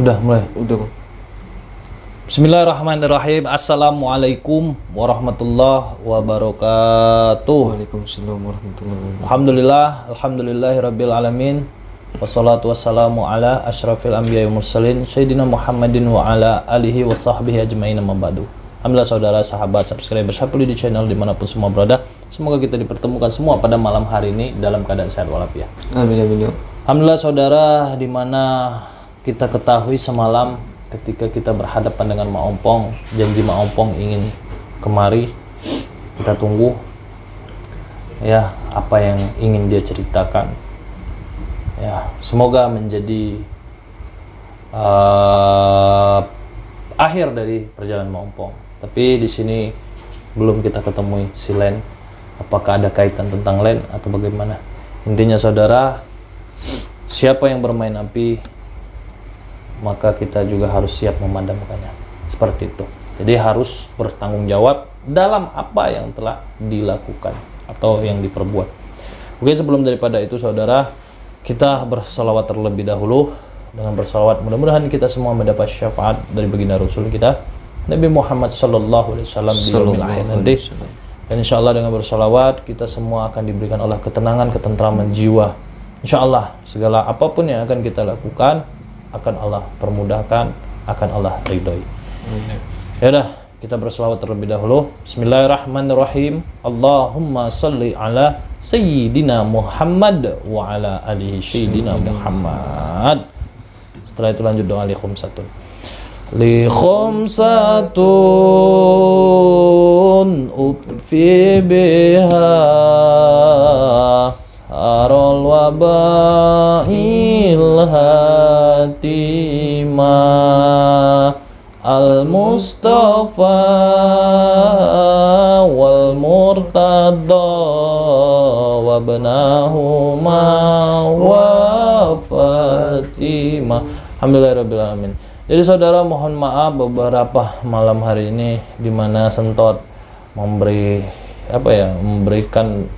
Udah mulai. Udah Bang. Bismillahirrahmanirrahim. Assalamualaikum warahmatullahi wabarakatuh. Waalaikumsalam warahmatullahi wabarakatuh. Alhamdulillahirabbil alamin. Wassalatu wassalamu ala asyrafil anbiya'i wal mursalin sayyidina Muhammadin wa ala alihi wa sahbihi ajmain amma ba'du. Alhamdulillah saudara, sahabat, subscriber Sapuli di channel dimanapun semua berada. Semoga kita dipertemukan semua pada malam hari ini dalam keadaan sehat walafiat. Amin amin ya. Alhamdulillah saudara, di mana kita ketahui semalam ketika kita berhadapan dengan Mak Ompong, janji Mak Ompong ingin kemari, kita tunggu ya apa yang ingin dia ceritakan. Ya, semoga menjadi akhir dari perjalanan Mak Ompong. Tapi di sini belum kita ketemu si Len. Apakah ada kaitan tentang Len atau bagaimana? Intinya saudara, siapa yang bermain api, maka kita juga harus siap memadamkannya. Seperti itu. Jadi harus bertanggung jawab dalam apa yang telah dilakukan atau yang diperbuat. Oke, sebelum daripada itu saudara, kita bersalawat terlebih dahulu. Dengan bersalawat mudah-mudahan kita semua mendapat syafaat dari baginda Rasul kita Nabi Muhammad sallallahu alaihi wasallam di yaumil akhir nanti. Dan insyaallah dengan bersalawat kita semua akan diberikan Allah ketenangan, ketentraman jiwa. Insyaallah segala apapun yang akan kita lakukan akan Allah permudahkan, akan Allah ridhoi. Ya udah, kita berselawat terlebih dahulu. Bismillahirrahmanirrahim. Allahumma shalli ala sayyidina Muhammad wa ala alihi sayyidina Muhammad. Setelah itu lanjut doa li khumsatun. Li khumsatun utfi biha arol wabail hatima al-Mustafa wal Murtada wabnahuma wa Fatimah. Alhamdulillahirabbil alamin. Jadi saudara, mohon maaf beberapa malam hari ini di mana Sentot memberikan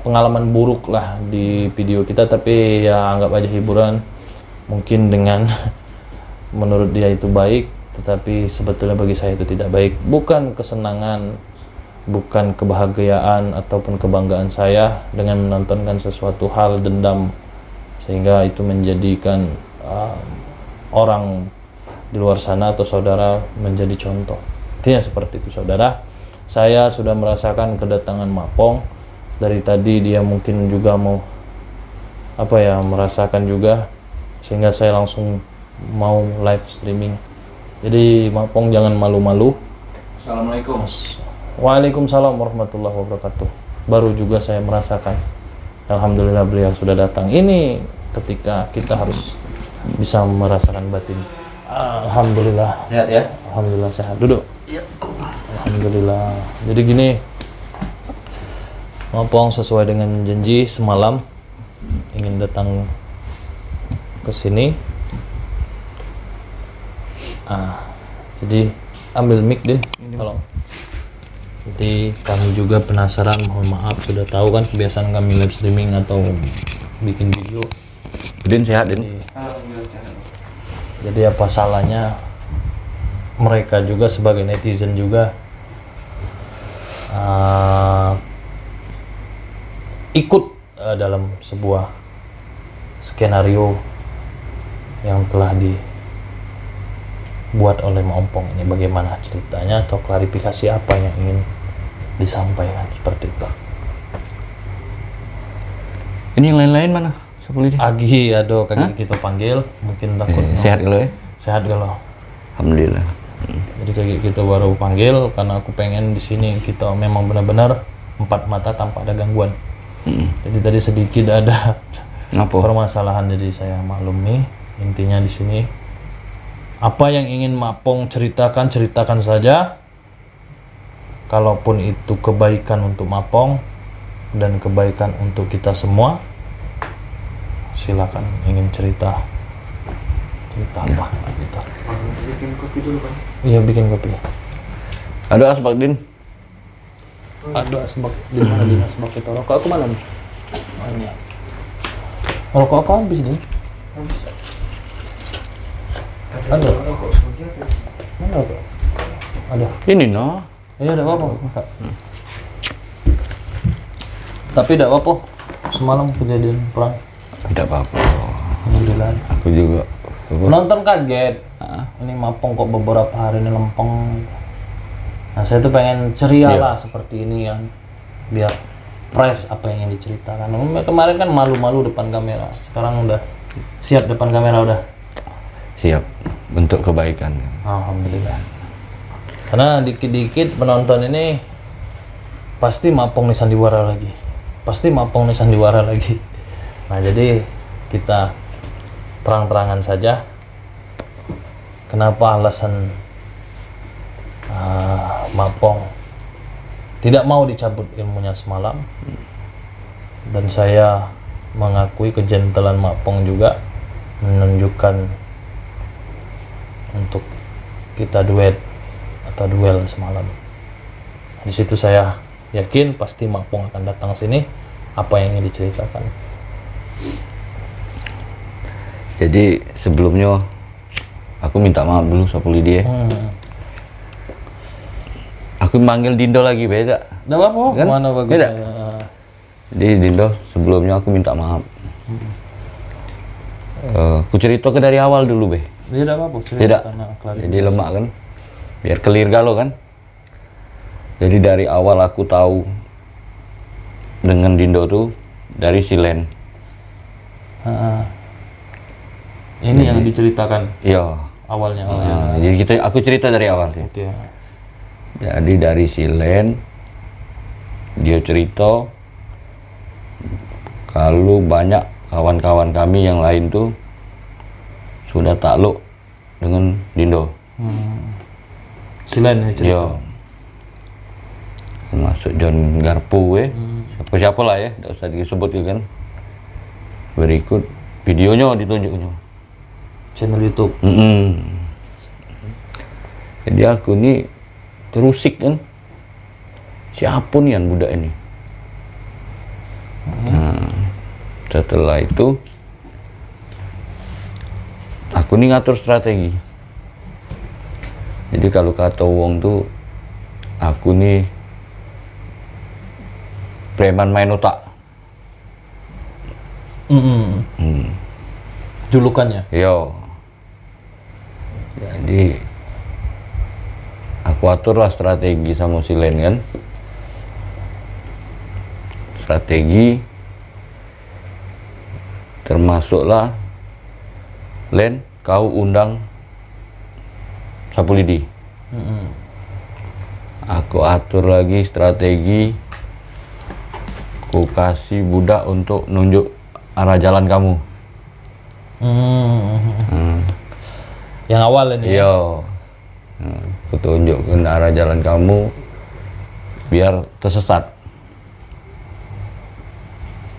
pengalaman buruk lah di video kita, tapi ya anggap aja hiburan. Mungkin dengan menurut dia itu baik, tetapi sebetulnya bagi saya itu tidak baik. Bukan kesenangan, bukan kebahagiaan ataupun kebanggaan saya dengan menontonkan sesuatu hal dendam sehingga itu menjadikan orang di luar sana atau saudara menjadi contoh. Intinya seperti itu saudara. Saya sudah merasakan kedatangan Mapong dari tadi, dia mungkin juga mau merasakan juga, sehingga saya langsung mau live streaming. Jadi Mapong jangan malu-malu. Assalamualaikum. Waalaikumsalam warahmatullahi wabarakatuh. Baru juga saya merasakan. Alhamdulillah beliau sudah datang. Ini ketika kita harus bisa merasakan batin. Alhamdulillah. Sehat ya? Alhamdulillah sehat. Duduk. Iya. Alhamdulillah. Jadi gini, Mapong sesuai dengan janji semalam ingin datang ke sini. Jadi ambil mic deh, tolong. Jadi kami juga penasaran, mohon maaf, sudah tahu kan kebiasaan kami live streaming atau bikin video. Din sehat, Din? Jadi apa salahnya mereka juga sebagai netizen juga ikut dalam sebuah skenario yang telah dibuat oleh Mak Ompong ini. Bagaimana ceritanya atau klarifikasi apa yang ingin disampaikan, seperti itu. Ini yang lain-lain mana? Agi, aduh kaki kita panggil, mungkin takut. Sehat kalau ya? Sehat kalau. Alhamdulillah. Jadi kayak kita baru panggil karena aku pengen di sini kita memang benar-benar empat mata tanpa ada gangguan. Jadi tadi sedikit ada permasalahan, jadi saya maklumi. Intinya di sini apa yang ingin Mapong ceritakan saja. Kalaupun itu kebaikan untuk Mapong dan kebaikan untuk kita semua, silakan. Ingin cerita apa gitu. Bikin kopi dulu Bang. Iya, bikin kopi. Ada asbak, Din? Ada asbak di mana? Di asbak itu rokok aku mana nih? Oh, ini. Rokok aku habis nih. Ada. Mana Pak? Ada. Ini no. Iya, ada apa-apa. Tapi tidak apa-apa. Semalam kejadian perang. Tidak apa-apa. Alhamdulillah. Aku juga. Penonton kaget. Ah. Ini Mapong kok beberapa hari ini lempeng. Nah, saya tuh pengen ceria Iya. lah seperti ini kan. Biar fresh apa yang ingin diceritakan. Kemarin kan malu-malu depan kamera. Sekarang udah siap depan kamera udah. Siap untuk kebaikan. Alhamdulillah. Karena dikit-dikit penonton ini pasti Mapong nih sandiwara lagi. Pasti Mapong nih sandiwara lagi. Nah, jadi kita terang-terangan saja. Kenapa alasan Mapong tidak mau dicabut ilmunya semalam. Dan saya mengakui kejentalan Mapong juga menunjukkan untuk kita duet atau duel semalam. Di situ saya yakin pasti Mapong akan datang sini apa yang ingin diceritakan. Jadi sebelumnya aku minta maaf dulu Sapu Lidi ya. Aku manggil Dindo lagi beda. Nggak apa-apa, Kan? mana bagus. Beda. Jadi Dindo sebelumnya aku minta maaf. Aku cerita ke dari awal dulu be. Tidak apa-apa, Tidak. ceritakan. Nah, klarifikasi. Jadi lemak kan. Biar clear galau kan. Jadi dari awal aku tahu dengan Dindo tuh dari Silen. Ini yang diceritakan Iya. awalnya. Jadi aku cerita dari awal sih. Oke. Jadi dari Silen dia cerita kalau banyak kawan-kawan kami yang lain tuh sudah takluk dengan Dindo. Silen ya cerita. Iya. Termasuk John Garpu siapa-siapa lah ya, tidak usah disebut ya kan. Berikut videonya ditunjuknya. Channel YouTube. Jadi aku nih terusik kan. Siapa nih yang budak ini? Nah, setelah itu aku nih ngatur strategi. Jadi kalau kata wong tuh aku nih preman main otak. Julukannya. Yo. Jadi aku aturlah strategi sama si Len kan. Strategi termasuklah Len kau undang Sapu Lidi. Aku atur lagi strategi, ku kasih budak untuk nunjuk arah jalan kamu. Yang awal ini. Iya. Aku tunjukkan arah jalan kamu biar tersesat.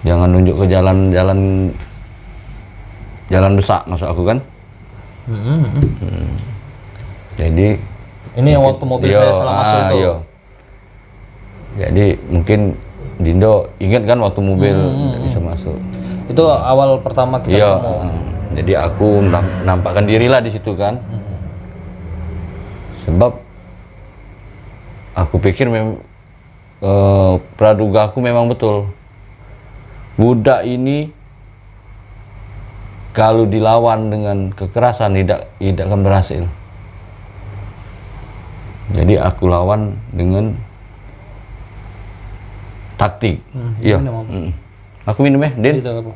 Jangan nunjuk ke jalan besar maksud aku kan. Jadi Ini yang waktu mobil saya salah masuk itu. iya. Jadi mungkin Dindo ingat kan waktu mobil nggak bisa masuk. Itu awal pertama kita Iya. ketemu. Jadi aku nampakkan diri lah di situ kan. Sebab aku pikir praduga aku memang betul. Budak ini kalau dilawan dengan kekerasan tidak akan berhasil. Jadi aku lawan dengan taktik. Iya. Aku minum ya, Din. Tidak apa.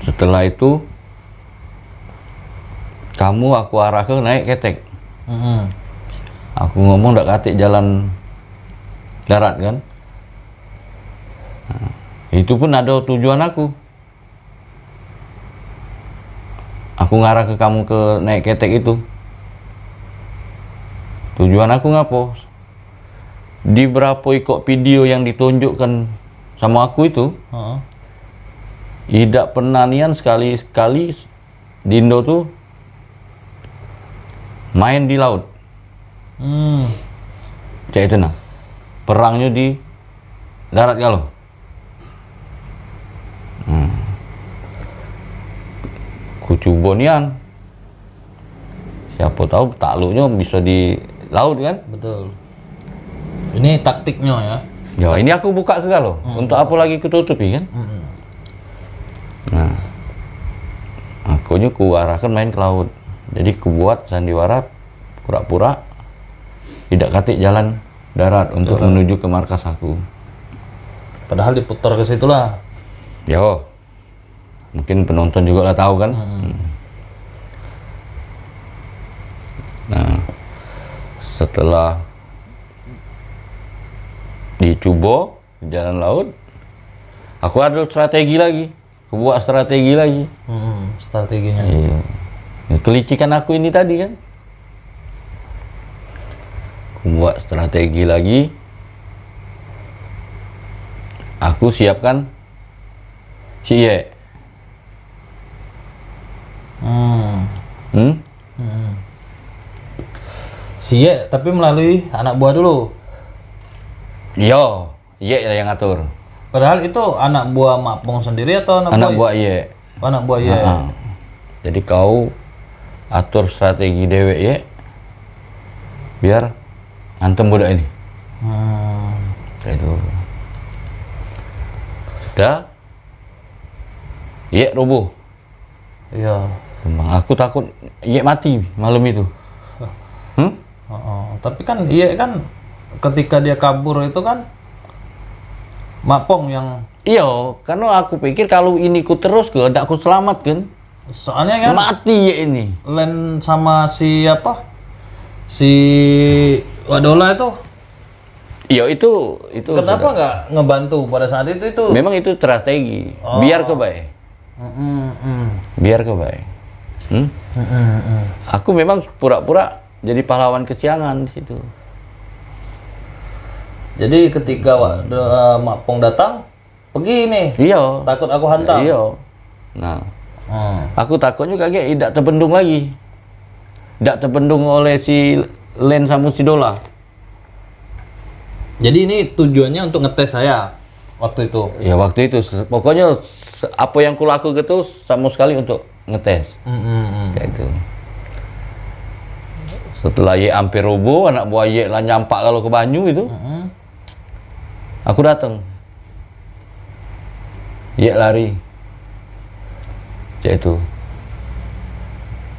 Setelah itu kamu aku arah ke naik ketek. Aku ngomong ndak katik jalan darat kan. Nah, itu pun ada tujuan aku. Aku ngarah ke kamu ke naik ketek itu. Tujuan aku ngapo? Di berapa ikut video yang ditunjukkan sama aku itu, tidak pernah nian sekali-sekali Dindo tuh main di laut. Kayak itu nah. Perangnya di darat kalau. Cubo nian. Siapa tahu takluknya bisa di laut kan? Betul. Ini taktiknya ya. Ya ini aku buka ke kalau. Untuk apa lagi kututupi kan? Nah, akunya ku arahkan main ke laut. Jadi ku buat sandiwara pura-pura tidak katik jalan darat untuk menuju ke markas aku. Padahal diputar ke situ lah. Yo, mungkin penonton juga lah tahu kan. Nah, setelah di Cubo, di jalan laut, aku ada strategi lagi. Aku buat strategi lagi. Strateginya. Iya. Kelicikan aku ini tadi kan. Aku buat strategi lagi. Aku siapkan si Ye. Si Ye, tapi melalui anak buah dulu. Yo, Ye yang ngatur. Padahal itu anak buah Mapong sendiri atau Anak buah Ye. Oh, anak buah Ye. Jadi kau atur strategi dewek Ye, biar antem budak ini. Kayak itu. Sudah. Ye roboh. Iya. Memang aku takut Ye mati malam itu. Tapi kan Ye kan ketika dia kabur itu kan Mapong yang Iya, karena aku pikir kalau ini ku terus ke, ndak ku selamat kan. soalnya kan Mati Ye ini. Len sama si apa? Si Wadola itu Iya itu kenapa sudah. nggak ngebantu pada saat itu? Memang itu strategi. Biar kebaik. Biar kebaik. Aku memang pura-pura jadi pahlawan kesiangan di situ. Jadi ketika Mapong datang, pergi nih. Iya. Takut aku hantam. Iya. Nah, aku takutnya kaget tidak terbendung lagi. Tidak terbendung oleh si Len sama si Dola. Jadi ini tujuannya untuk ngetes saya waktu itu. Ya waktu itu pokoknya apa yang kulakukan itu sama sekali untuk ngetes. Kayak itu. Setelah Ye hampir roboh, anak buah Ye lah nyampak kalau ke Banyu itu. Aku datang. Ye lari. Kayak itu.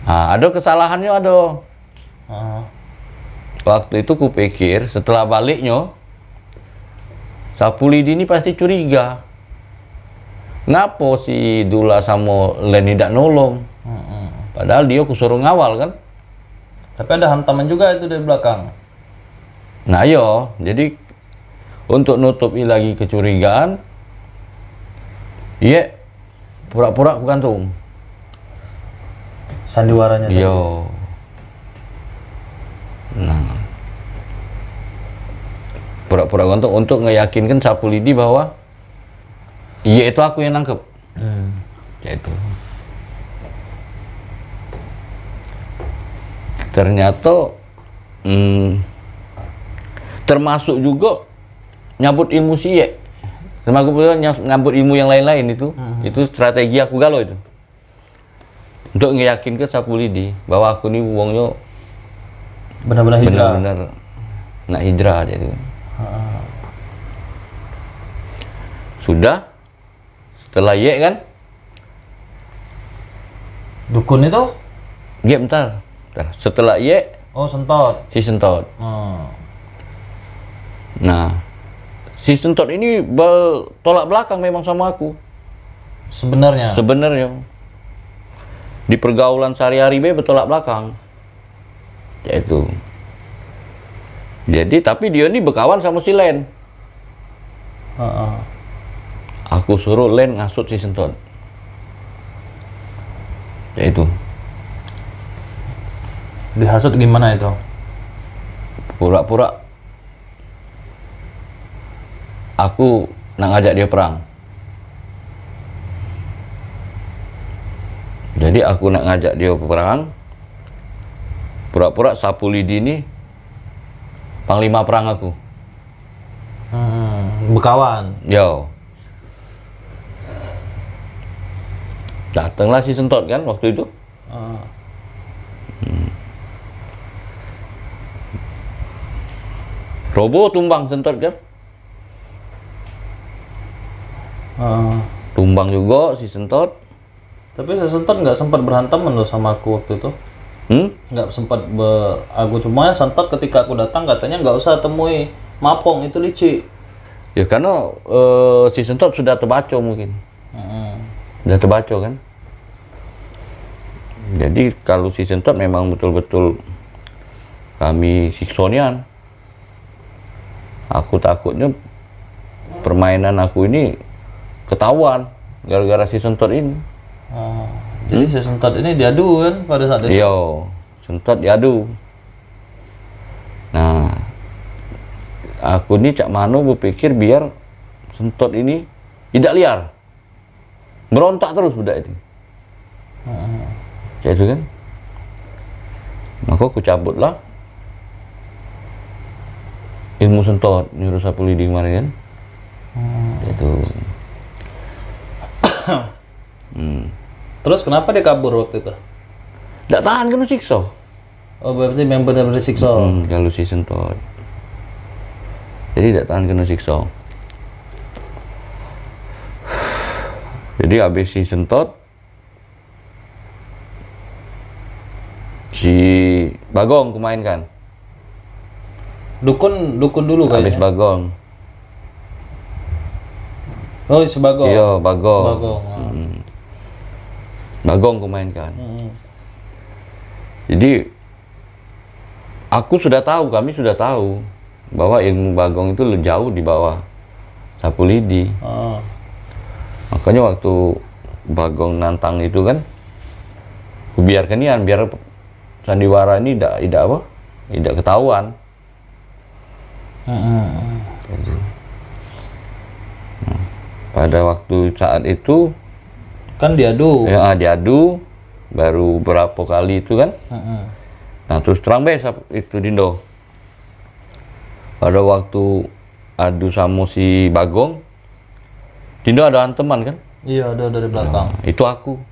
Nah, ada kesalahannya ada. Waktu itu kupikir setelah baliknya Sapu Lidi ini pasti curiga. Ngapa si Dula sama Len tidak nolong? Padahal dia kusuruh ngawal kan. Tapi ada hantaman juga itu dari belakang. Nah iya, jadi untuk nutupi lagi kecurigaan, Ye pura-pura aku gantung. Sandiwaranya tadi. Iya. Nah, pura-pura gantung untuk ngeyakinkan Sapu Lidi bahwa Ye itu aku yang nangkep. Ya itu. Ternyata termasuk juga nyabut ilmu si Ye. Termasuk juga nyabut ilmu yang lain-lain itu. Itu strategi aku galau itu. Untuk ngeyakinkan Sapu Lidi bahwa aku ini wongnya Benar-benar hijrah. benar-benar nak hijrah jadi. Sudah setelah Ye kan Dukun itu? Ye bentar. Setelah Ye Oh, Sentot. si Sentot. Nah, si Sentot ini bertolak belakang memang sama aku. Sebenarnya. Sebenarnya di pergaulan sehari-hari be bertolak belakang. Yaitu. Jadi tapi dia ini berkawan sama si Len. Aku suruh Len ngasut si Sentot. Yaitu. Dihasut gimana itu? Pura-pura aku nak ngajak dia perang. Jadi aku nak ngajak dia perang. Pura-pura Sapu Lidi ini panglima perang aku. Berkawan. Yo. Datanglah si Sentot kan waktu itu. Ah. Robo tumbang sentot kan? Ah. Tumbang juga si sentot. Tapi si Sentot nggak sempat berhantaman loh sama aku waktu itu. Nggak sempat aku cuma Sentot ketika aku datang katanya nggak usah temui Mapong, itu licik. Ya karena si sentot sudah terbaco mungkin. Sudah terbaco kan? Jadi kalau si sentot memang betul-betul kami siksonian. Aku takutnya permainan aku ini ketahuan gara-gara si sentot ini. Jadi si Sentot ini diadu kan pada saat itu. Iya, sentot diadu. Nah, aku ini Cak Mano berpikir biar sentot ini tidak liar. Berontak terus budak ini. Kayak itu kan. Maka aku cabutlah ilmu sentot nyuruh sapu lidi kemarin kan. Itu. Terus kenapa dia kabur waktu itu? Tidak tahan kena siksa. Oh berarti memang benar-benar siksa. Kalau si sentot. Jadi tidak tahan kena siksa. Jadi habis si sentot, si Bagong kumainkan. Dukun dulu Habis kayaknya. Bagong. Oh si Bagong. Iya, Bagong. Bagong. Bagong kumainkan. Jadi aku sudah tahu, kami sudah tahu bahwa ilmu Bagong itu jauh di bawah sapu lidi. Makanya waktu Bagong nantang itu kan, kubiarkan Ian biar sandiwara ini tidak ketahuan. Pada waktu saat itu Kan diadu. ya diadu baru berapa kali itu kan. Nah terus terang besok itu Dindo. Pada waktu adu sama si Bagong, Dindo ada anteman kan? Iya ada dari belakang. Nah, itu aku.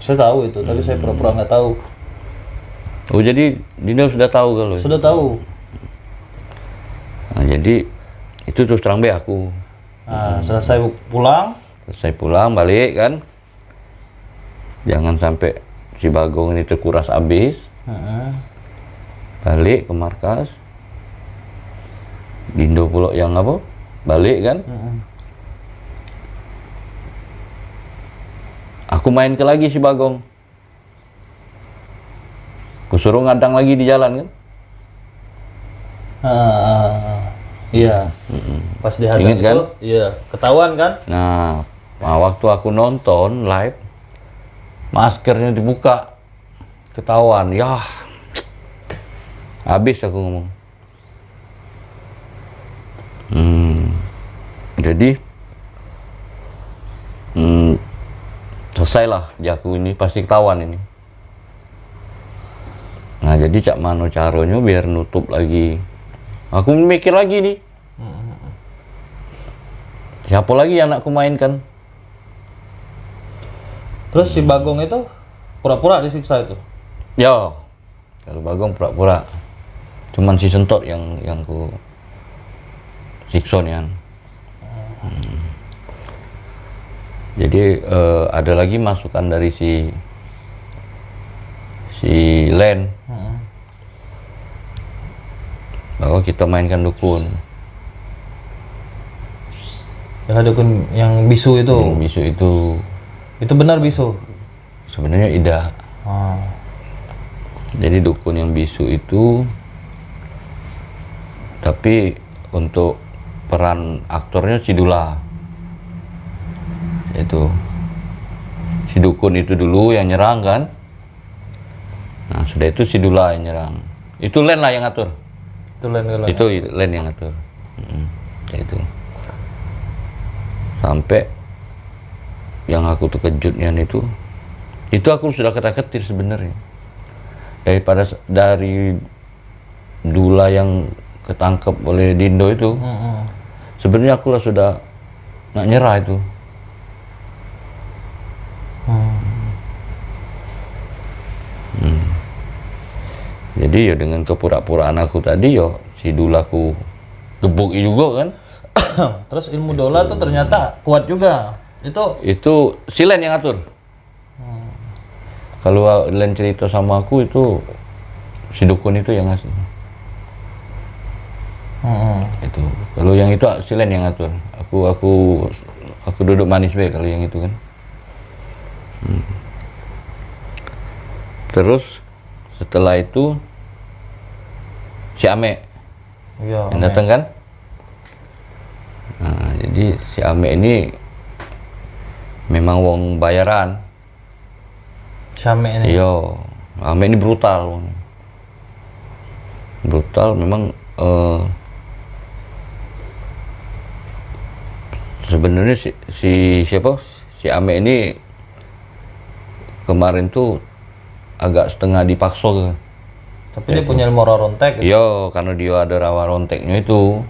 Saya tahu itu, tapi saya pura-pura nggak tahu. Oh jadi Dindo sudah tahu kalau? Sudah tahu. Nah, jadi itu terus terang be aku. Nah, selesai pulang. Selesai pulang balik kan, jangan sampai si Bagong ini terkuras habis. Balik ke markas, Dindo pula yang apa? Balik kan? Aku main ke lagi si Bagong. Kusuruh ngadang lagi di jalan kan? Iya. Pas di hadang Ingat itu, kan? iya ketahuan kan? Nah, waktu aku nonton live, maskernya dibuka, ketahuan. Ya, habis aku ngomong. Jadi, selesailah jaku ini, pasti ketahuan ini. Nah, jadi Cak Mano caronya biar nutup lagi. Aku mikir lagi nih. Siapa lagi yang aku mainkan? Terus si Bagong itu pura-pura disiksa itu. Ya, kalau Bagong pura-pura. Cuman si Sentot yang ku siksa nih kan. Jadi ada lagi masukan dari si Len bahwa kita mainkan dukun. Ya dukun yang bisu itu. Yang bisu itu Itu benar bisu. sebenarnya Ida. Jadi dukun yang bisu itu, tapi untuk peran aktornya si Dula. Itu si dukun itu dulu yang nyerang kan. Nah sudah itu si Dula yang nyerang. Itu Len lah yang ngatur. Itu Len kalau. Itu Len yang ngatur. Kayak itu. Sampai yang aku terkejutnya itu aku sudah ketar-ketir sebenarnya. Dari Dula yang ketangkep oleh Dindo itu, sebenarnya aku lah sudah nak nyerah itu. Jadi ya dengan kepura-puraan aku tadi yo si Dula aku gebuk juga kan. Terus ilmu dola tuh ternyata kuat juga. Itu si Len yang atur. Kalau Len cerita sama aku itu si dukun itu yang ngasih. Itu. Kalau yang itu si Len yang atur. Aku duduk manis baik kalau yang itu kan. Terus setelah itu si Ame Iya, yang datang kan. Nah, jadi si Ame ini memang wong bayaran. Si Ame ini. Iya, Ame ini brutal. Brutal memang sebenarnya si siapa? Si Ame ini kemarin tuh agak setengah dipaksa ke. Tapi dia punya ilmu rontek gitu. Iya, karena dia ada rawa ronteknya itu.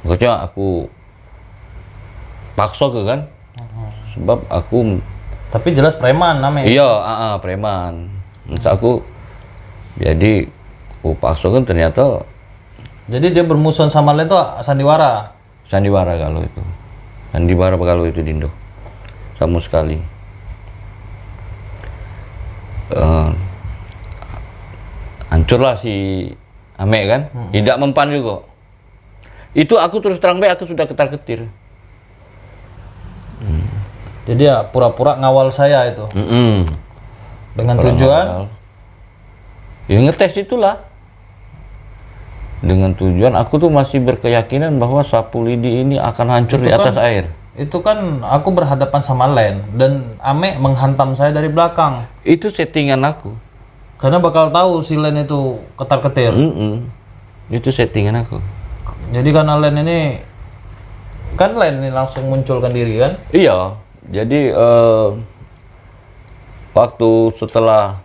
Makanya aku paksa ke kan. Sebab aku Tapi jelas preman namanya. iya, preman. Terus aku jadi aku paksa kan ternyata Jadi dia bermusuhan sama lain tuh sandiwara. sandiwara kalau itu. Sandiwara kalau itu Dindo. Sama sekali. Hancurlah si Ame kan. Tidak mempan juga. Itu aku terus terang baik aku sudah ketar-ketir. Jadi ya pura-pura ngawal saya itu. Dengan tujuan ya ngetes itulah. Dengan tujuan aku tuh masih berkeyakinan bahwa sapu lidi ini akan hancur di atas air. Itu kan aku berhadapan sama Len dan Ame menghantam saya dari belakang. Itu settingan aku. Karena bakal tahu si Len itu ketar-ketir. Itu settingan aku. Jadi karena Len ini kan Len ini langsung munculkan diri kan? Iya. Jadi waktu setelah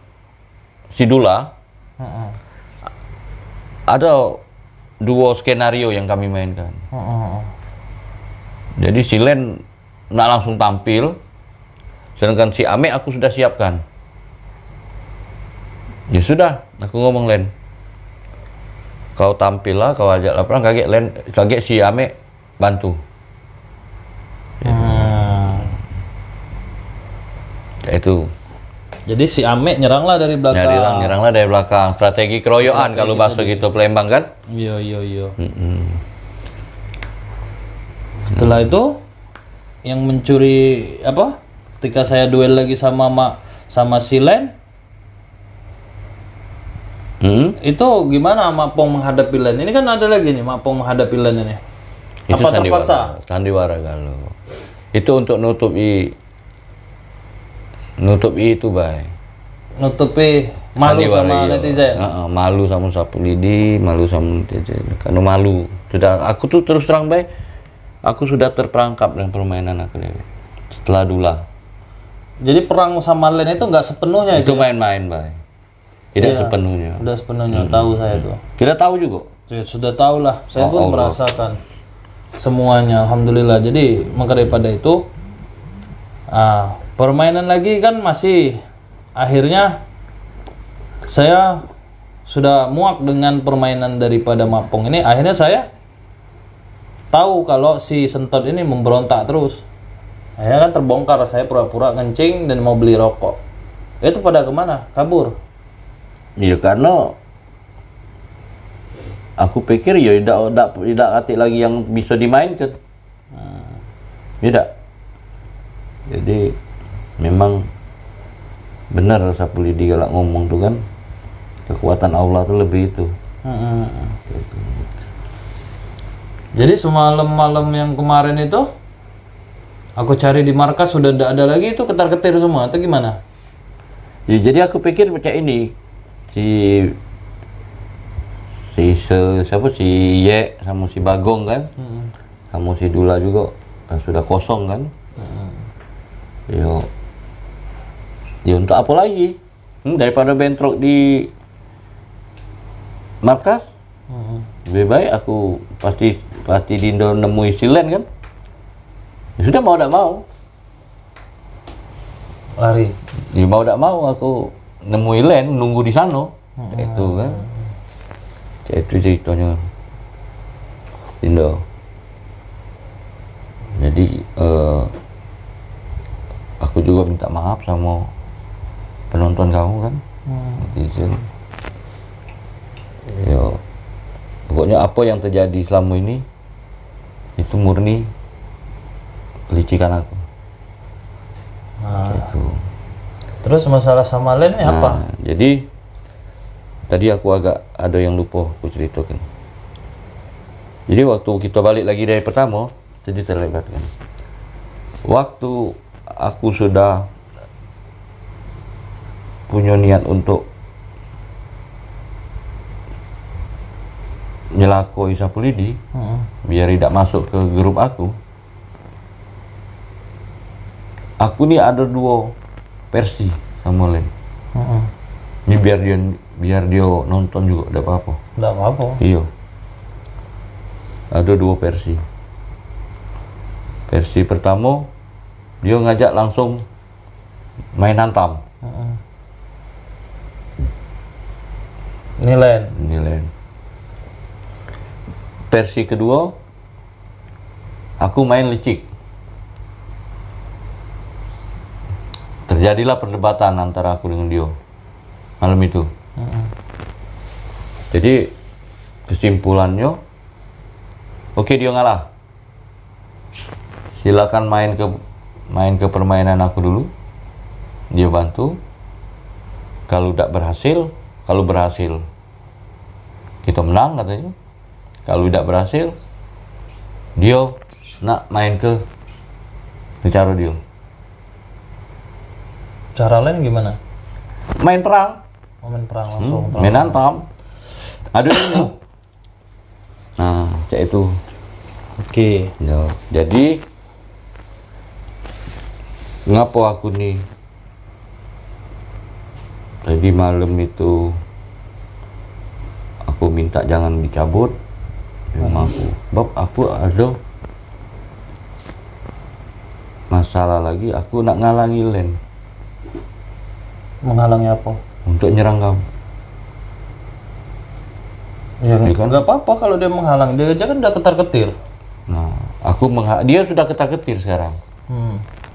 si Dula ada dua skenario yang kami mainkan. Jadi si Len nggak langsung tampil, sedangkan si Ame aku sudah siapkan. Ya sudah, aku ngomong Len, kau tampil lah, kau ajak laporan, kaget si Ame bantu. Itu. Jadi si Ame nyeranglah dari belakang. Nyeranglah dari belakang. Strategi keroyokan kalau bahasa gitu Palembang kan? Iya. Setelah itu yang mencuri apa? Ketika saya duel lagi sama si Len, itu gimana Mapong menghadapi Len? Ini kan ada lagi nih Mapong menghadapi Len ini. Itu Apa terpaksa? Sandiwara kalau. Itu untuk nutupi itu, Bay. Nutupi malu Sandiwara, sama iya. netizen. Malu sama sapu lidi, malu sama netizen. Karena malu. Aku tuh terus terang, Bay. Aku sudah terperangkap dengan permainan aku deh. Setelah Dula. Jadi perang sama Len itu nggak sepenuhnya Itu main-main, Bay. Tidak sepenuhnya. Udah sepenuhnya tahu saya tuh. Tidak tahu juga. Sudah tahu lah. Saya pun merasakan semuanya. Alhamdulillah. Jadi maka daripada itu, permainan lagi kan masih akhirnya saya sudah muak dengan permainan daripada Mapong ini. Akhirnya saya tahu kalau si Sentot ini memberontak terus. Akhirnya kan terbongkar, saya pura-pura kencing dan mau beli rokok. Itu pada kemana? Kabur. Iya, karena aku pikir ya tidak atik lagi yang bisa dimainkan. Tidak. Jadi memang benar sapu lidi kalau ngomong tuh kan kekuatan Allah tuh lebih itu. Jadi semalam-malam yang kemarin itu aku cari di markas sudah tidak ada lagi, itu ketar-ketir semua atau gimana? Ya, jadi aku pikir macam ini siapa si Ye sama si Bagong kan, sama si Dula juga sudah kosong kan. Ya untuk apa lagi? Daripada bentrok di markas, lebih baik aku pasti Dindo nemui si Len kan. Ya sudah, mau tidak mau Lari. ya mau tidak mau aku nemui Len, nunggu di sana. Itu kan. Itu ceritanya. Indo. Jadi aku juga minta maaf sama penonton kamu kan. Netizen. Yo, pokoknya apa yang terjadi selama ini itu murni kelicikan aku. Itu. Terus masalah sama Len ini apa? Jadi tadi aku agak ada yang lupa aku ceritakan. Jadi waktu kita balik lagi dari pertama, jadi terlibat kan. Waktu aku sudah punya niat untuk nyelakoi Sapulidi, biar tidak masuk ke grup aku nih ada 2 versi sama Len. Ini biar dia nonton juga, tidak apa-apa. Tidak apa-apa. Iya. Ada 2 versi. Versi pertama, dia ngajak langsung main hantam. Ini Len. Ini Len. Versi kedua, aku main licik. Terjadilah perdebatan antara aku dengan dia malam itu. Jadi kesimpulannya, oke, dia ngalah. Silakan main ke permainan aku dulu. Dia bantu. Kalau berhasil kita menang katanya. Kalau tidak berhasil, dia nak main ke cara dia. Cara Len gimana? Main perang. Main perang langsung. Main hantam. Ada ini. Nah, cak itu. Oke. Ya, jadi ngapa aku nih tadi malam itu aku minta jangan dicabut rumah aku. Sebab aku ada masalah lagi, aku nak ngalangi Len. Menghalangi apa? Untuk nyerang kamu. Ya Iya kan? nggak apa-apa kalau dia menghalang. Dia aja kan udah ketar-ketir. Nah, dia sudah ketar-ketir sekarang.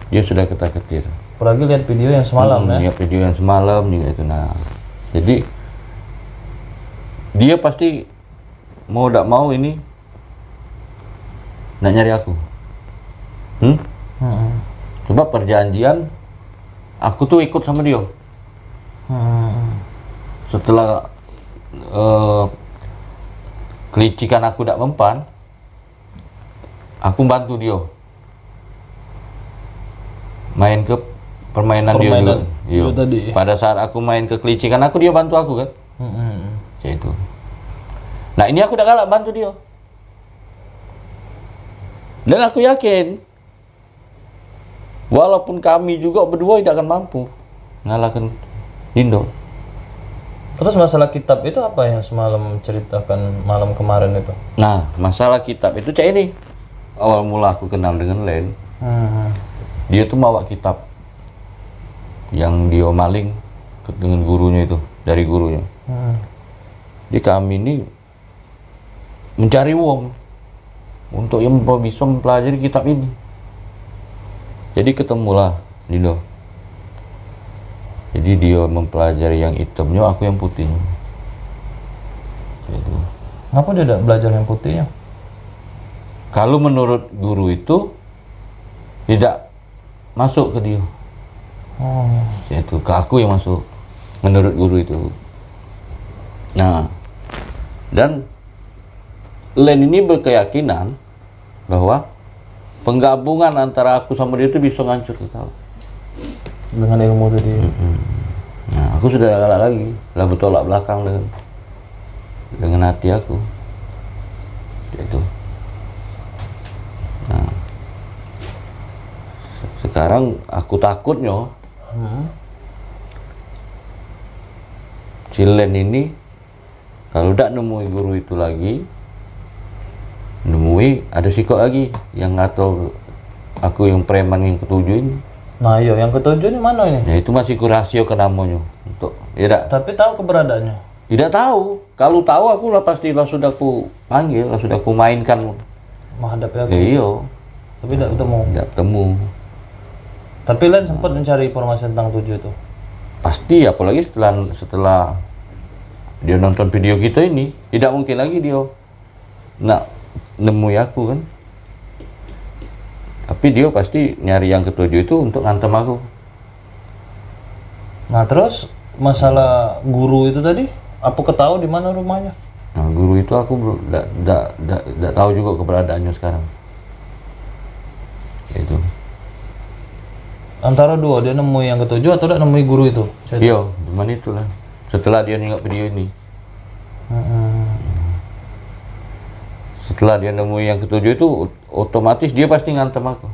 Dia sudah ketar-ketir. Apalagi lihat video yang semalam ya. Lihat video yang semalam juga itu. Nah, jadi dia pasti mau tidak mau ini nak nyari aku. Sebab perjanjian aku tuh ikut sama dia. Setelah kelicikan aku tidak mempan, aku bantu dia main ke permainan dia juga. Iya. Tadi. Pada saat aku main ke kelicikan aku, dia bantu aku kan. Kayak itu. Nah, ini aku udah galak bantu dia. Dan aku yakin walaupun kami juga berdua tidak akan mampu ngalahkan Dindo. Terus masalah kitab itu apa yang semalam ceritakan malam kemarin itu? Nah, masalah kitab itu cak ini. Awal mula aku kenal dengan Len. Dia tuh bawa kitab yang dia maling dengan gurunya itu, dari gurunya. Jadi kami ini mencari uang untuk yang bisa mempelajari kitab ini. Jadi ketemulah Dindo. Jadi dia mempelajari yang hitamnya, aku yang putihnya. Gitu. Kenapa dia tidak belajar yang putihnya? Kalau menurut guru itu tidak masuk ke dia. Yaitu ke aku yang masuk menurut guru itu. Nah, dan Len ini berkeyakinan bahwa penggabungan antara aku sama dia itu bisa ngancur ke kau. Dengan ilmu tadi. Nah, aku sudah galak lagi, lah bertolak belakang dengan hati aku. Itu. Nah, sekarang aku takutnya si Len ini kalau udah nemui guru itu lagi, ada sikok lagi yang ngatur aku yang preman yang ketujuh ini. Nah, iya, yang ketujuh ini mana ini? Ya itu masih kurasio ke namanya untuk, ya tak? Tapi tahu keberadaannya. Tidak tahu. Kalau tahu aku lah pastilah sudah aku panggil, lah sudah aku mainkan. menghadapi aku. Iya, Tapi tidak ketemu. tidak ketemu. Tapi Len sempat mencari informasi tentang 7 itu. Pasti, apalagi setelah dia nonton video kita ini, tidak mungkin lagi dia nak nemui aku kan. Tapi dia pasti nyari yang ketujuh itu untuk ngantem aku. Nah terus masalah guru itu tadi, apa ketahui di mana rumahnya? Nah, guru itu aku tidak tahu juga keberadaannya sekarang. Itu. Antara dua, dia nemui yang ketujuh atau tidak nemui guru itu? Iya, cuman itulah. Setelah dia nengok video ini. Setelah dia nemui yang ketujuh itu, otomatis dia pasti ngantem aku.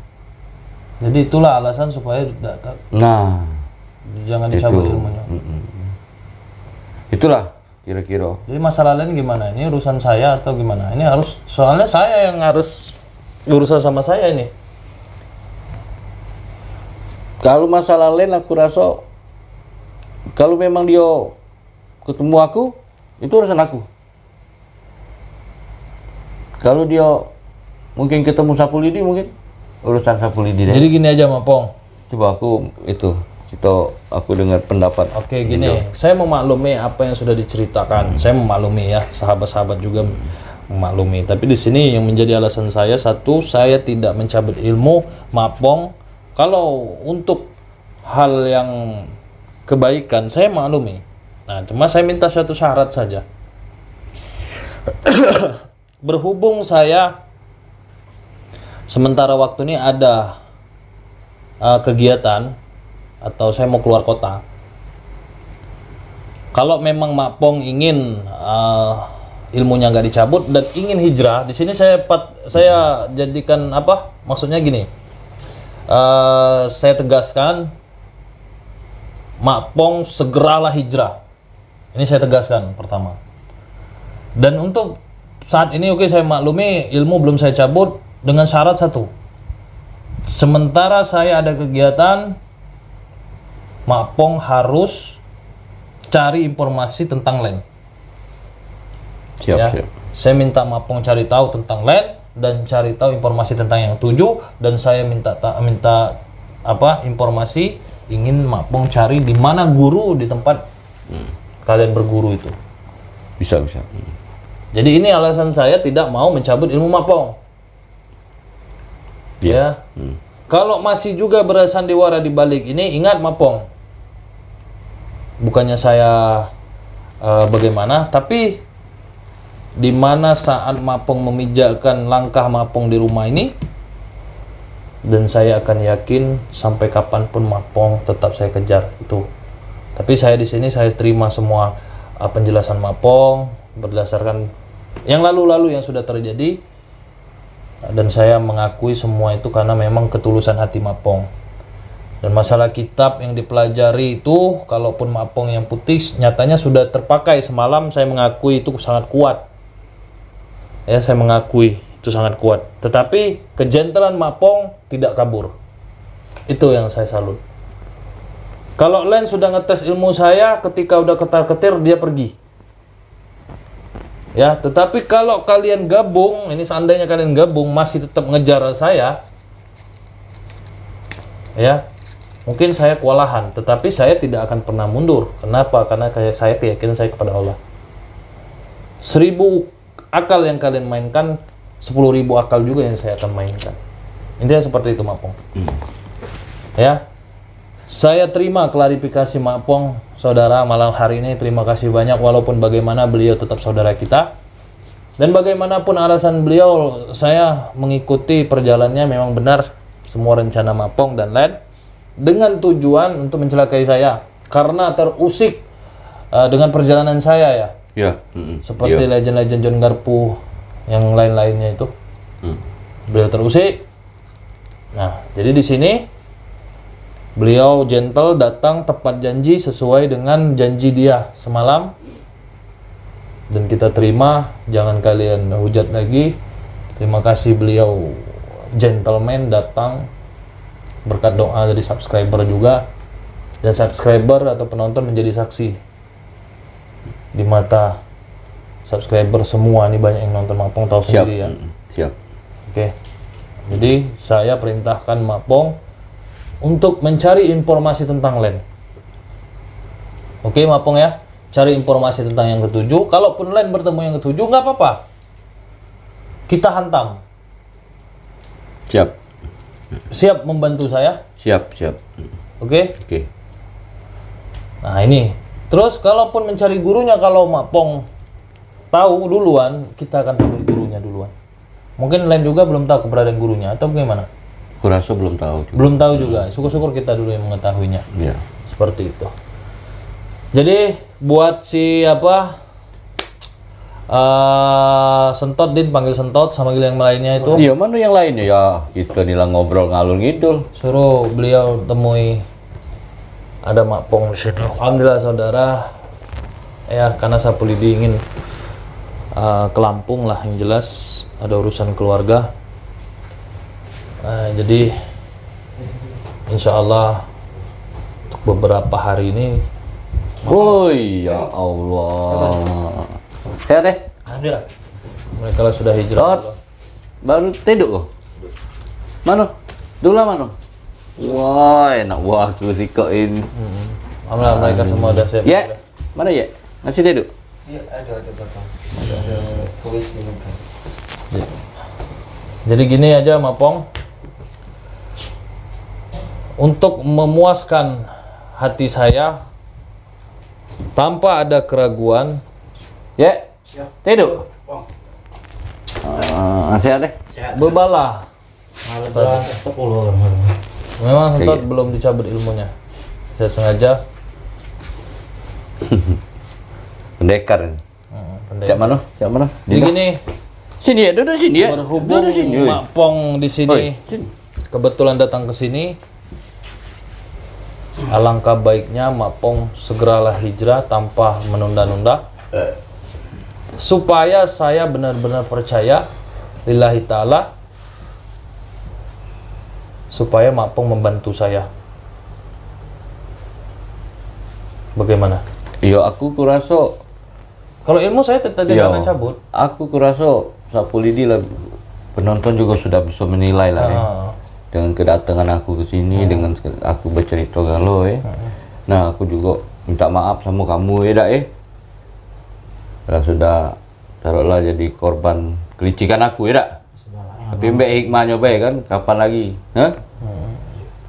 Jadi itulah alasan supaya tidak Nah, jangan itu. dicabut ilmunya. Itulah kira-kira. Jadi masalah lain gimana? Ini urusan saya atau gimana? Ini harus, soalnya saya yang harus berurusan sama saya ini. Kalau masalah lain aku rasa kalau memang dia ketemu aku, itu urusan aku. Kalau dia mungkin ketemu Sapulidi, mungkin urusan Sapulidi deh. Jadi gini aja Mapong. Coba aku aku dengar pendapat. Oke gini, saya memaklumi apa yang sudah diceritakan. Saya memaklumi ya, sahabat-sahabat juga memaklumi. Tapi di sini yang menjadi alasan saya, satu, saya tidak mencabut ilmu Mapong. Kalau untuk hal yang kebaikan, saya maklumi. Nah, cuma saya minta satu syarat saja. Berhubung saya sementara waktu ini ada kegiatan atau saya mau keluar kota. Kalau memang Mapong ingin ilmunya nggak dicabut dan ingin hijrah, di sini saya jadikan apa? Maksudnya gini. Saya tegaskan Mapong segeralah hijrah. Ini saya tegaskan pertama. Dan untuk saat ini oke, saya maklumi ilmu belum saya cabut dengan syarat satu. Sementara saya ada kegiatan, Mapong harus cari informasi tentang LAN. Siap, Ya. siap. Saya minta Mapong cari tahu tentang LAN dan cari tahu informasi tentang yang 7, dan saya minta informasi, ingin Mapong cari di mana guru di tempat kalian berguru itu. Bisa. Jadi ini alasan saya tidak mau mencabut ilmu Mapong. Iya. Ya. Kalau masih juga bersandiwara di balik ini, ingat Mapong. Bukannya saya bagaimana, tapi di mana saat Mapong memijakkan langkah Mapong di rumah ini, dan saya akan yakin sampai kapanpun Mapong tetap saya kejar itu. Tapi saya di sini saya terima semua penjelasan Mapong berdasarkan yang lalu-lalu yang sudah terjadi, dan saya mengakui semua itu karena memang ketulusan hati Mapong. Dan masalah kitab yang dipelajari itu, kalaupun Mapong yang putih nyatanya sudah terpakai semalam, saya mengakui itu sangat kuat. Ya, saya mengakui itu sangat kuat. Tetapi kejentelan Mapong tidak kabur. Itu yang saya salut. Kalau Len sudah ngetes ilmu saya, ketika udah ketar-ketir dia pergi. Ya, tetapi kalau kalian gabung, ini seandainya kalian gabung masih tetap ngejar saya, ya, mungkin saya kewalahan, tetapi saya tidak akan pernah mundur. Kenapa? Karena saya keyakinan saya kepada Allah. 1000 akal yang kalian mainkan, 10.000 akal juga yang saya akan mainkan. Intinya seperti itu, Mapong. Ya, saya terima klarifikasi Mapong, saudara, malam hari ini. Terima kasih banyak, walaupun bagaimana beliau tetap saudara kita. Dan bagaimanapun alasan beliau, saya mengikuti perjalanannya memang benar. Semua rencana Mapong dan Len dengan tujuan untuk mencelakai saya, karena terusik dengan perjalanan saya ya. Ya. Seperti legend-legend John Garpu yang lain-lainnya itu. Beliau terusik. Nah, jadi di sini beliau gentle, datang tepat janji sesuai dengan janji dia semalam. Dan kita terima, jangan kalian hujat lagi. Terima kasih beliau gentleman datang berkat doa dari subscriber juga. Dan subscriber atau penonton menjadi saksi. di mata subscriber semua nih, banyak yang nonton Mapong tahu Siap. sendiri ya. Siap. Oke. Jadi saya perintahkan Mapong untuk mencari informasi tentang LAN. Oke Mapong ya, cari informasi tentang yang ketujuh. Kalaupun LAN bertemu yang ketujuh nggak apa-apa, kita hantam. Siap. Siap membantu saya? Siap. Siap. Oke. Oke. Nah ini, terus kalaupun mencari gurunya, kalau Mapong tahu duluan, kita akan temui gurunya duluan. Mungkin lain juga belum tahu keberadaan gurunya, atau bagaimana? Kurasa belum tahu juga. Belum tahu juga, syukur-syukur kita dulu yang mengetahuinya. Iya. Seperti itu. Jadi, buat si Sentot, Din, panggil Sentot, sama yang lainnya itu, Iya, mana yang lainnya ya? Kita nilang ngobrol ngalur ngidul. suruh beliau temui ada Mapong di sini. Alhamdulillah saudara, ya karena Sapulidi ingin ke Lampung lah, yang jelas ada urusan keluarga. Jadi insya Allah untuk beberapa hari ini. Oh ya Allah. Sehat deh. Alhamdulillah. Mereka lah sudah hijrah. Tot. Baru tidur kok. Mano? Dulu mana? Wah, enak buah aku sih kok ini. Alhamdulillah mereka semua sudah siap. Ya, mana ya? Masih tidur? Iya, ada Bapak. Ada voice minta. Jadi gini aja Mapong, untuk memuaskan hati saya tanpa ada keraguan, Ya. Tidur. Sehat deh. bebalah. Memang Sentot Iya. belum dicabut ilmunya. Saya sengaja. Pendekar. Pendek. Cak mana? Cak mana? Jadi gini, Sini ya, duduk sini ya. berhubung Duduk sini. oi. Mapong di Oi, sini sini. kebetulan datang ke sini, alangkah baiknya Mapong segeralah hijrah tanpa menunda-nunda, supaya saya benar-benar percaya lillahi ta'ala, supaya Mapong membantu saya. Bagaimana? Iya, aku kurasa Kalau ilmu saya tadi iya, akan cabut. aku kurasa Sapulidi lah, penonton juga sudah bisa menilai lah ya. Dengan kedatangan aku ke sini, dengan aku bercerita galau ya. Nah, aku juga minta maaf sama kamu ya dak ya. Kalau sudah taruhlah jadi korban kelicikan aku ya dak. Tapi mbak hikmahnya baik kan, kapan lagi? Hah?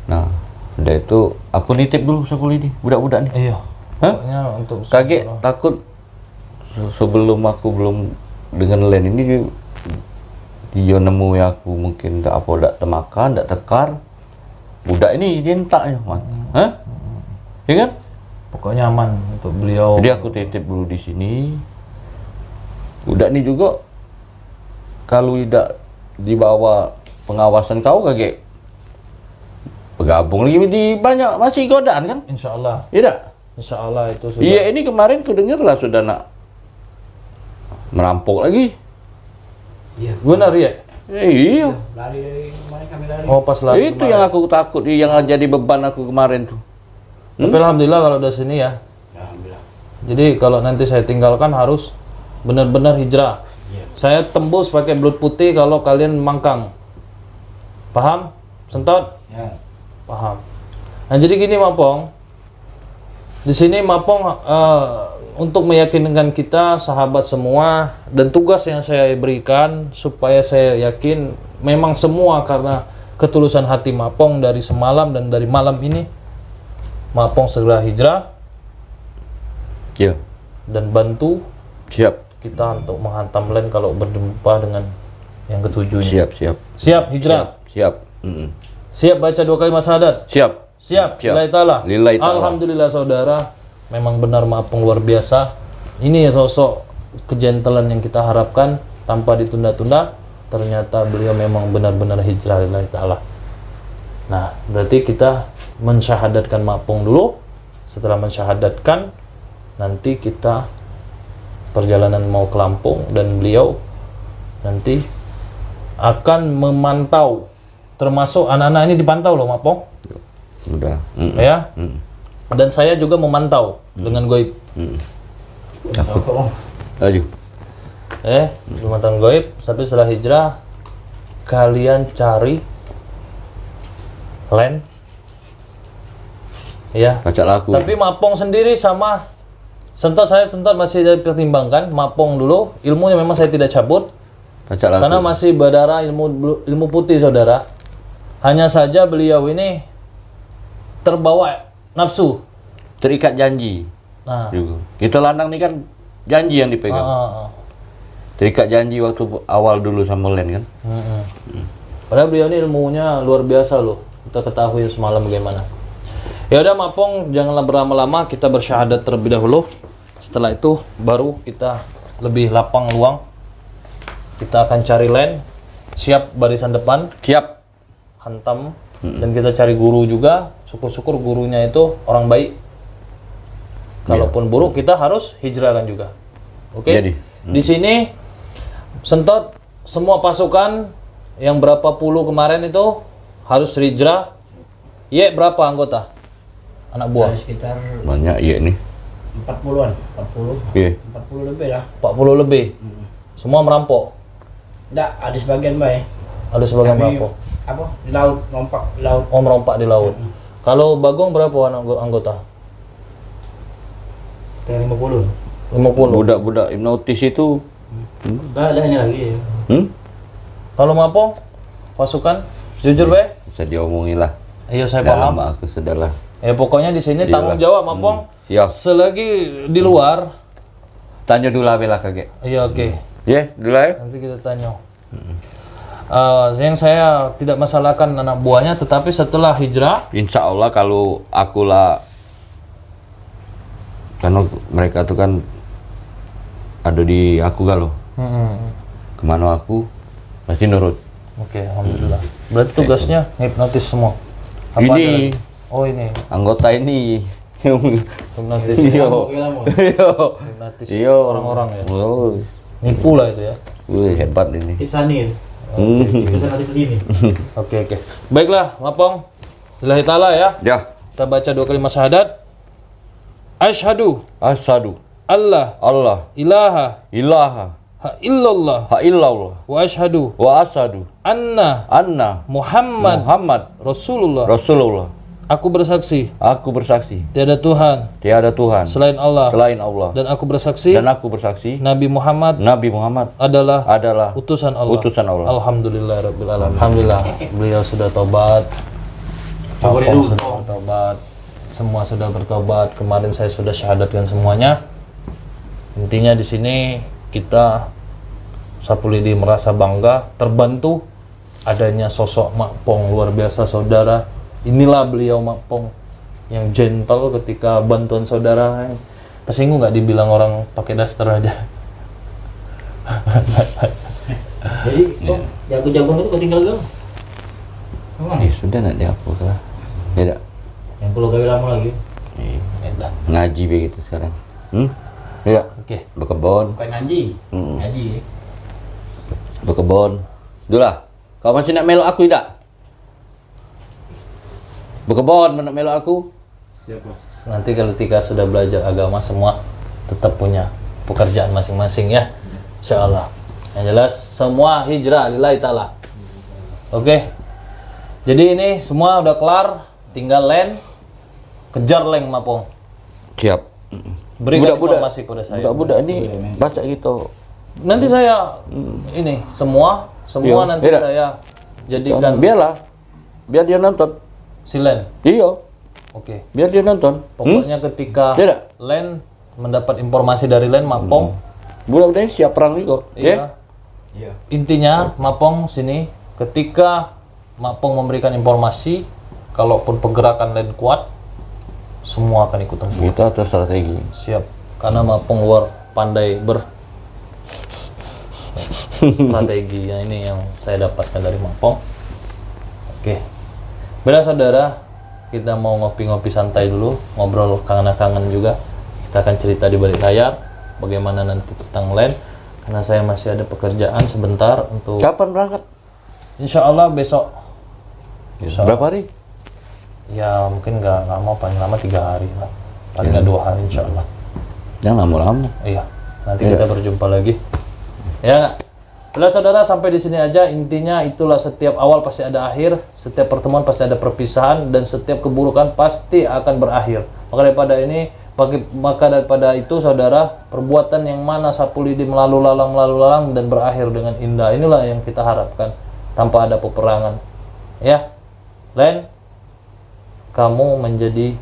Nah, udah itu aku nitip dulu Sapulidi, budak-budak nih. Iya. Hah? Pokoknya untuk Kaget, takut sebelum aku belum dengan LAN ini dia nemu ya aku mungkin tak apa, tak temakan, tak tekar budak ini dia entaknya, hah? Ya kan? pokoknya aman untuk beliau. Jadi aku titip dulu di sini. Budak ini juga kalau tidak di bawah pengawasan kau kaget bergabung lagi di banyak masih godaan kan? Insya Allah. Iya. Insya Allah itu sudah. Iya, ini kemarin ku dengar lah sudah nak merampok lagi. Iya. Benar ya? Iya. Lari dari kemarin kami lari. Oh pas lagi Itu yang aku takut, yang jadi beban aku kemarin tuh. Tapi alhamdulillah kalau udah sini ya. Alhamdulillah. Jadi kalau nanti saya tinggalkan harus benar-benar hijrah. Saya tembus pakai belut putih kalau kalian mangkang. Paham? Sentot? Ya. Paham. Nah jadi gini Mapong. Di sini Mapong untuk meyakinkan kita sahabat semua, dan tugas yang saya berikan supaya saya yakin memang semua karena ketulusan hati Mapong dari semalam dan dari malam ini, Mapong segera hijrah Iya. dan bantu Siap. kita untuk menghantam LAN kalau berjumpa dengan yang ketujuh ini. Siap, siap. Siap hijrah. Siap. Siap baca 2 kalimat syahadat. Siap. Siap. Siap. Lillahi ta'ala. Lillahi ta'ala. Alhamdulillah saudara, memang benar Mapong luar biasa. Ini ya sosok kejentalan yang kita harapkan tanpa ditunda-tunda. Ternyata beliau memang benar-benar hijrah lillahi ta'ala. Nah, berarti kita mensyahadatkan Mapong dulu. Setelah mensyahadatkan, nanti kita perjalanan mau ke Lampung, dan beliau nanti akan memantau, termasuk anak-anak ini dipantau loh Mapong. Udah. Ya. Dan saya juga memantau dengan goib. Takut Oh. Ayo. Ilmu pengetahuan gaib. Tapi setelah hijrah, kalian cari land. Ya. Baca lagu. Tapi Mapong sendiri sama Sentot masih dipertimbangkan. Mapong dulu, ilmunya memang saya tidak cabut. Baca lagu. Karena masih berdarah ilmu putih, saudara. Hanya saja beliau ini terbawa nafsu. Terikat janji. Nah, Juga. Kita lanang nih kan janji yang dipegang. Terikat janji waktu awal dulu sama Len kan. Padahal beliau ini ilmunya luar biasa loh. Kita ketahui semalam bagaimana. Ya udah Mapong, janganlah berlama-lama, kita bersyahadat terlebih dahulu. Setelah itu baru kita lebih lapang luang. Kita akan cari Len. Siap barisan depan. Siap. Hantam. Dan kita cari guru juga. Syukur-syukur gurunya itu orang baik. Kalaupun buruk, kita harus hijrahkan juga. Oke? Jadi. Di sini Sentot semua pasukan yang berapa puluh kemarin itu harus hijrah. Ye berapa anggota? Anak buah? Ada sekitar Banyak iya nih. 40-an, 40. Iya. 40 lebih lah. 40 lebih. Semua merampok. Enggak, ada sebagian baik. Ada sebagian Kami, merampok. apa? Di laut, lompat di laut. Oh, merompak di laut. Kalau Bagong berapa anggota? Sekitar 50. 50. Budak-budak hipnotis itu. Enggak ada ini lagi ya. Kalau Mapong pasukan jujur be? Bisa diomongin lah. Iya saya Dalam paham. aku sudahlah. Ya pokoknya di sini Iyalah. tanggung jawab Mapong. Siap. Selagi di luar, Tanya dulu lah bela kakek. iya oke. Ya, dulu ya. Nanti kita tanya. Yang saya tidak masalahkan anak buahnya, tetapi setelah hijrah, Insya Allah kalau aku lah, karena mereka tuh kan ada di aku kalau kemana aku pasti nurut. oke, alhamdulillah. Berarti tugasnya hipnotis semua. Apa Ini. ada lagi? Oh ini, Anggota ini. hipnotis. Iyo. Iyo. Hipnotis Iyo. orang-orang ya. Oh, Nipu lah itu ya. wih, hebat ini. Tipsanin. Kesana ke sini. Oke. Baiklah, Mapong. Lillahi ta'ala ya. Ya. Kita baca 2 kalimat syahadat. Asyhadu Asyhadu Allah Allah ilaha ilaha illallah ha illallah wa asyhadu wa asyhadu anna anna Muhammad Muhammad Rasulullah. Rasulullah. Aku bersaksi Aku bersaksi tiada Tuhan tiada Tuhan selain Allah, selain Allah, dan aku bersaksi dan aku bersaksi Nabi Muhammad Nabi Muhammad adalah adalah utusan Allah. utusan Allah. Alhamdulillah rabbil alamin. Alhamdulillah beliau sudah tobat. Coba Mapong dulu. sudah bertobat. Semua sudah bertobat. Kemarin saya sudah syahadatkan semuanya. Intinya di sini kita Sapu Lidi merasa bangga, terbantu adanya sosok Mapong luar biasa, saudara. Inilah beliau Mapong yang gentle ketika bantuan saudara. Tersinggung nggak dibilang orang pakai daster aja? Jadi, kok jago-jagoan itu ketinggal gak? Sudah nak dihapus lah. Tidak. Yang perlu gawe lama lagi. Edah. Ngaji begitu sekarang. Tidak. Oke. Berkebun. Bukan ngaji. Ngaji. Berkebun. Dulah. Kau masih nak melok aku tidak? Berkebun nak melok aku? Siap, Bos. Nanti ketika sudah belajar agama semua tetap punya pekerjaan masing-masing ya. Insya Allah. Yang jelas semua hijrah lillahi ta'ala. Oke. Jadi ini semua udah kelar, tinggal Len. Kejar Leng Mapong. Siap. Berikan informasi pada saya. Budak-budak ini baca gitu. Nanti saya ini semua Iya. nanti Tidak. saya jadikan Biarlah. Biar dia nonton. si Len. Iya. Oke. Biar dia nonton. Pokoknya ketika Tidak. Len mendapat informasi dari Len Mapong, Budak-budak ini siap perang juga. iya. Iya. Intinya Mapong sini ketika Mapong memberikan informasi, kalaupun pergerakan Len kuat, semua akan ikutan kuat. Kita atur strategi. Siap. Karena Mapong luar pandai strategi. Yang ini yang saya dapatkan dari Mapong. Oke. Beda saudara, kita mau ngopi-ngopi santai dulu, ngobrol kangen-kangen juga. Kita akan cerita di balik layar bagaimana nanti tentang Len. Karena saya masih ada pekerjaan sebentar untuk Kapan berangkat? Insya Allah besok. Berapa hari? Ya mungkin nggak lama, paling lama 3 hari lah. Paling nggak 2 hari insya Allah. Jangan lama-lama. Iya. Nanti kita berjumpa lagi. Ya nggak? Udah saudara, sampai di sini aja. Intinya itulah, setiap awal pasti ada akhir, setiap pertemuan pasti ada perpisahan, dan setiap keburukan pasti akan berakhir. Maka daripada itu saudara, perbuatan yang mana sapu lidi melalu lalang dan berakhir dengan indah, inilah yang kita harapkan tanpa ada peperangan. Ya, Len, kamu menjadi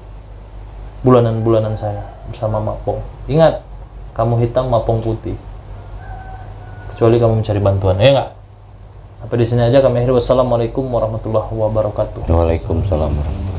bulanan-bulanan saya bersama Mapong. Ingat, kamu hitam, Mapong putih. Kecuali kamu mencari bantuan, ya nggak? Sampai di sini aja kami akhiri. Wassalamualaikum warahmatullahi wabarakatuh. Waalaikumsalam warahmatullahi wabarakatuh.